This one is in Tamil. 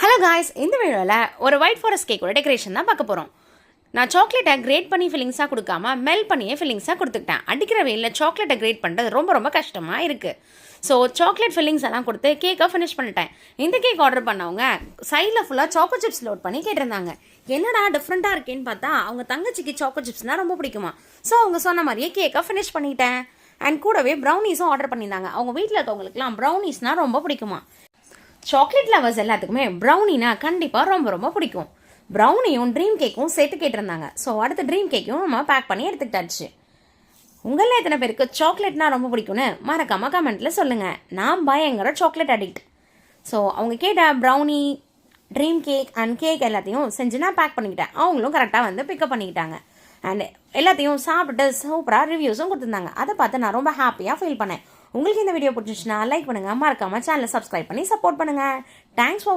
ஹலோ காய்ஸ், இந்த வீடியோவில் ஒரு ஒயிட் ஃபாரஸ்ட் கேக்கோட டெக்கரேஷன் தான் பார்க்க போகிறோம். நான் சாக்லேட்டை கிரேட் பண்ணி ஃபில்லிங்ஸாக கொடுக்காம மெல் பண்ணியே ஃபில்லிங்ஸாக கொடுத்துக்கிட்டேன். அடிக்கிற வெயிலில் சாக்லேட்டை கிரேட் பண்ணுறது ரொம்ப கஷ்டமாக இருக்குது. ஸோ சாக்லேட் ஃபில்லிங்ஸ் எல்லாம் கொடுத்து கேக்கை ஃபினிஷ் பண்ணிட்டேன். இந்த கேக் ஆர்டர் பண்ணவங்க சைடில் ஃபுல்லாக சாக்கோ சிப்ஸ் லோட் பண்ணி கேட்டிருந்தாங்க. என்னடா டிஃப்ரெண்ட்டாக இருக்கேன்னு பார்த்தா அவங்க தங்கச்சிக்கு சாக்கோ சிப்ஸ்னால் ரொம்ப பிடிக்குமா. ஸோ அவங்க சொன்ன மாதிரியே கேக்கை ஃபினிஷ் பண்ணிட்டேன். அண்ட் கூடவே ப்ரௌனிஸும் ஆர்டர் பண்ணியிருந்தாங்க. அவங்க வீட்டில் இருக்கவங்களுக்குலாம் ப்ரௌனிஸ்னால் ரொம்ப பிடிக்குமா. சாக்லேட் லவர்ஸ் எல்லாத்துக்குமே ப்ரௌனினா கண்டிப்பாக ரொம்ப பிடிக்கும். ப்ரௌனியும் ட்ரீம் கேக்கும் சேர்த்து கேட்டிருந்தாங்க. ஸோ அடுத்த ட்ரீம் கேக்கும் நம்ம பேக் பண்ணி எடுத்துக்கிட்டாச்சு. உங்களில் எத்தனை பேருக்கு சாக்லேட்னா ரொம்ப பிடிக்கும்னு மறக்காமல் கமெண்ட்டில் சொல்லுங்கள். நான் பயங்கர சாக்லேட் அடிக்ட். ஸோ அவங்க கேட்ட brownie, dream cake and cake எல்லாத்தையும் செஞ்சு நான் பேக் பண்ணிக்கிட்டேன். அவங்களும் கரெக்டாக வந்து பிக்கப் பண்ணிக்கிட்டாங்க. அண்ட் எல்லாத்தையும் சாப்பிட்டு சூப்பராக ரிவ்யூஸும் கொடுத்துருந்தாங்க. அதை பார்த்து நான் ரொம்ப ஹாப்பியாக ஃபீல் பண்ணேன். உங்களுக்கு இந்த வீடியோ பிடிச்சிச்சுன்னா லைக் பண்ணுங்கள், மறக்காமல் சேனலை சப்ஸ்கிரைப் பண்ணி சப்போர்ட் பண்ணுங்கள். Thanks for